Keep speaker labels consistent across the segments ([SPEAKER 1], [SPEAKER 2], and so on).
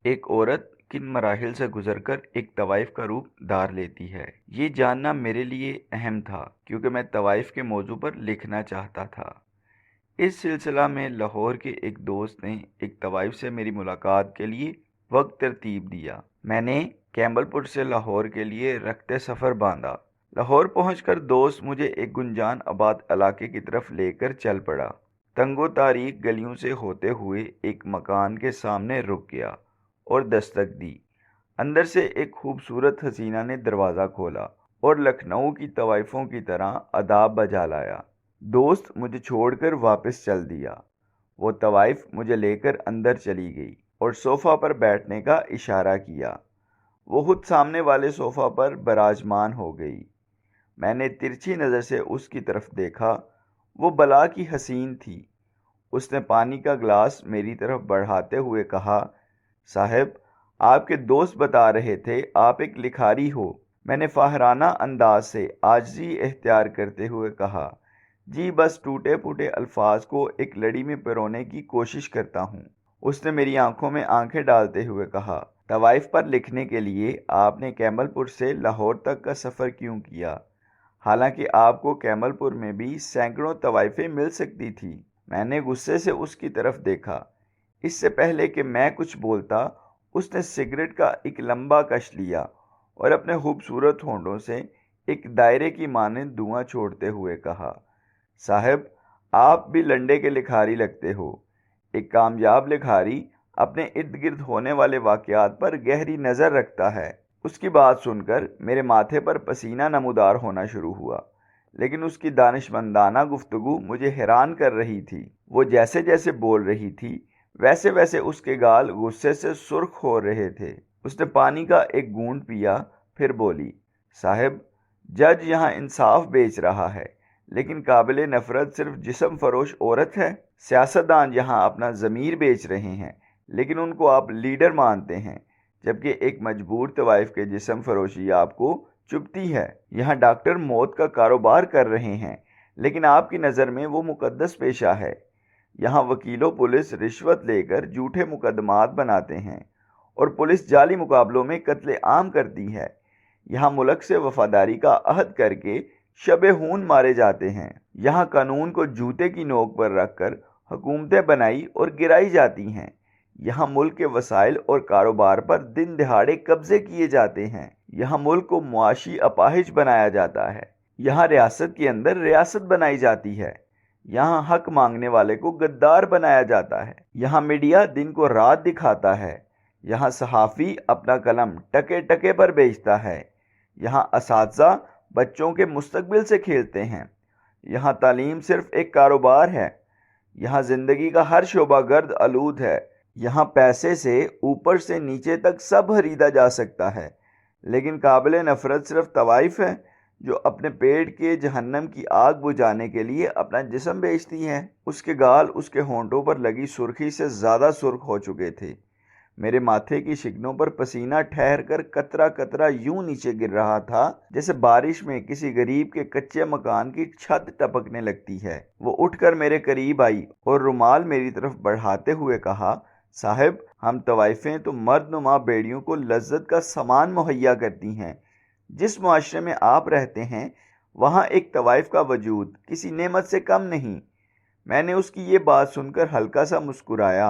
[SPEAKER 1] ایک عورت کن مراحل سے گزر کر ایک طوائف کا روپ دھار لیتی ہے، یہ جاننا میرے لیے اہم تھا کیونکہ میں طوائف کے موضوع پر لکھنا چاہتا تھا۔ اس سلسلہ میں لاہور کے ایک دوست نے ایک طوائف سے میری ملاقات کے لیے وقت ترتیب دیا۔ میں نے کیمبل پور سے لاہور کے لیے رخت سفر باندھا۔ لاہور پہنچ کر دوست مجھے ایک گنجان آباد علاقے کی طرف لے کر چل پڑا۔ تنگ و تاریک گلیوں سے ہوتے ہوئے ایک مکان کے سامنے رک گیا اور دستک دی۔ اندر سے ایک خوبصورت حسینہ نے دروازہ کھولا اور لکھنؤ کی طوائفوں کی طرح آداب بجا لایا۔ دوست مجھے چھوڑ کر واپس چل دیا۔ وہ طوائف مجھے لے کر اندر چلی گئی اور صوفہ پر بیٹھنے کا اشارہ کیا۔ وہ خود سامنے والے صوفہ پر براجمان ہو گئی۔ میں نے ترچھی نظر سے اس کی طرف دیکھا۔ وہ بلا کی حسین تھی۔ اس نے پانی کا گلاس میری طرف بڑھاتے ہوئے کہا، صاحب، آپ کے دوست بتا رہے تھے آپ ایک لکھاری ہو۔ میں نے فاہرانہ انداز سے عاجزی اختیار کرتے ہوئے کہا، جی بس ٹوٹے پھوٹے الفاظ کو ایک لڑی میں پرونے کی کوشش کرتا ہوں۔ اس نے میری آنکھوں میں آنکھیں ڈالتے ہوئے کہا، طوائف پر لکھنے کے لیے آپ نے کیمل پور سے لاہور تک کا سفر کیوں کیا؟ حالانکہ آپ کو کیمل پور میں بھی سینکڑوں طوائفیں مل سکتی تھی۔ میں نے غصے سے اس کی طرف دیکھا۔ اس سے پہلے کہ میں کچھ بولتا، اس نے سگریٹ کا ایک لمبا کش لیا اور اپنے خوبصورت ہونٹوں سے ایک دائرے کی مانند دھواں چھوڑتے ہوئے کہا، صاحب، آپ بھی لنڈے کے لکھاری لگتے ہو۔ ایک کامیاب لکھاری اپنے ارد گرد ہونے والے واقعات پر گہری نظر رکھتا ہے۔ اس کی بات سن کر میرے ماتھے پر پسینہ نمودار ہونا شروع ہوا، لیکن اس کی دانشمندانہ گفتگو مجھے حیران کر رہی تھی۔ وہ جیسے جیسے بول رہی تھی، ویسے ویسے اس کے گال غصے سے سرخ ہو رہے تھے۔ اس نے پانی کا ایک گھونٹ پیا، پھر بولی، صاحب، جج یہاں انصاف بیچ رہا ہے، لیکن قابل نفرت صرف جسم فروش عورت ہے۔ سیاستدان یہاں اپنا ضمیر بیچ رہے ہیں، لیکن ان کو آپ لیڈر مانتے ہیں، جبکہ ایک مجبور طوائف کے جسم فروشی آپ کو چبھتی ہے۔ یہاں ڈاکٹر موت کا کاروبار کر رہے ہیں، لیکن آپ کی نظر میں وہ مقدس پیشہ ہے۔ یہاں وکیل و پولیس رشوت لے کر جھوٹے مقدمات بناتے ہیں اور پولیس جعلی مقابلوں میں قتل عام کرتی ہے۔ یہاں ملک سے وفاداری کا عہد کر کے شب خون مارے جاتے ہیں۔ یہاں قانون کو جوتے کی نوک پر رکھ کر حکومتیں بنائی اور گرائی جاتی ہیں۔ یہاں ملک کے وسائل اور کاروبار پر دن دہاڑے قبضے کیے جاتے ہیں۔ یہاں ملک کو معاشی اپاہج بنایا جاتا ہے۔ یہاں ریاست کے اندر ریاست بنائی جاتی ہے۔ یہاں حق مانگنے والے کو غدار بنایا جاتا ہے۔ یہاں میڈیا دن کو رات دکھاتا ہے۔ یہاں صحافی اپنا قلم ٹکے ٹکے پر بیچتا ہے۔ یہاں اساتذہ بچوں کے مستقبل سے کھیلتے ہیں۔ یہاں تعلیم صرف ایک کاروبار ہے۔ یہاں زندگی کا ہر شعبہ گرد آلود ہے۔ یہاں پیسے سے اوپر سے نیچے تک سب خریدا جا سکتا ہے، لیکن قابل نفرت صرف طوائف ہے جو اپنے پیٹ کے جہنم کی آگ بجھانے کے لیے اپنا جسم بیچتی ہے۔ اس کے گال اس کے ہونٹوں پر لگی سرخی سے زیادہ سرخ ہو چکے تھے۔ میرے ماتھے کی شکنوں پر پسینہ ٹھہر کر قطرہ قطرہ یوں نیچے گر رہا تھا جیسے بارش میں کسی غریب کے کچے مکان کی چھت ٹپکنے لگتی ہے۔ وہ اٹھ کر میرے قریب آئی اور رومال میری طرف بڑھاتے ہوئے کہا، صاحب، ہم طوائفیں تو مرد نما بیڑیوں کو لذت کا سامان مہیا کرتی ہیں۔ جس معاشرے میں آپ رہتے ہیں، وہاں ایک طوائف کا وجود کسی نعمت سے کم نہیں۔ میں نے اس کی یہ بات سن کر ہلکا سا مسکرایا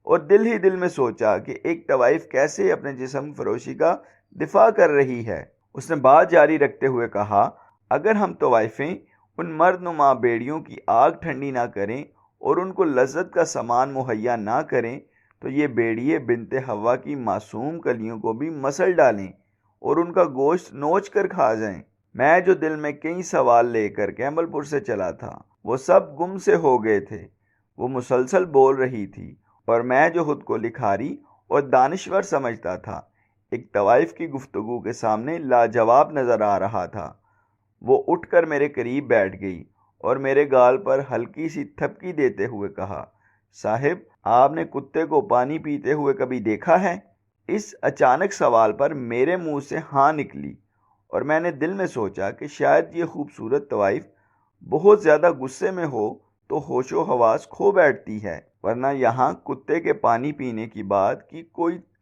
[SPEAKER 1] اور دل ہی دل میں سوچا کہ ایک طوائف کیسے اپنے جسم فروشی کا دفاع کر رہی ہے۔ اس نے بات جاری رکھتے ہوئے کہا، اگر ہم طوائفیں ان مرد نما بیڑیوں کی آگ ٹھنڈی نہ کریں اور ان کو لذت کا سامان مہیا نہ کریں تو یہ بیڑیے بنت حوا کی معصوم کلیوں کو بھی مسل ڈالیں اور ان کا گوشت نوچ کر کھا جائیں۔ میں جو دل میں کئی سوال لے کر کیمل پور سے چلا تھا، وہ سب گم سے ہو گئے تھے۔ وہ مسلسل بول رہی تھی اور میں جو خود کو لکھاری اور دانشور سمجھتا تھا، ایک طوائف کی گفتگو کے سامنے لاجواب نظر آ رہا تھا۔ وہ اٹھ کر میرے قریب بیٹھ گئی اور میرے گال پر ہلکی سی تھپکی دیتے ہوئے کہا، صاحب، آپ نے کتے کو پانی پیتے ہوئے کبھی دیکھا ہے؟ اس اچانک سوال پر میرے منہ سے ہاں نکلی اور میں نے دل میں سوچا کہ شاید یہ خوبصورت طوائف بہت زیادہ غصے میں ہو تو ہوش و حواس کھو بیٹھتی ہے، ورنہ یہاں کتے کے پانی پینے کی بات کی کوئی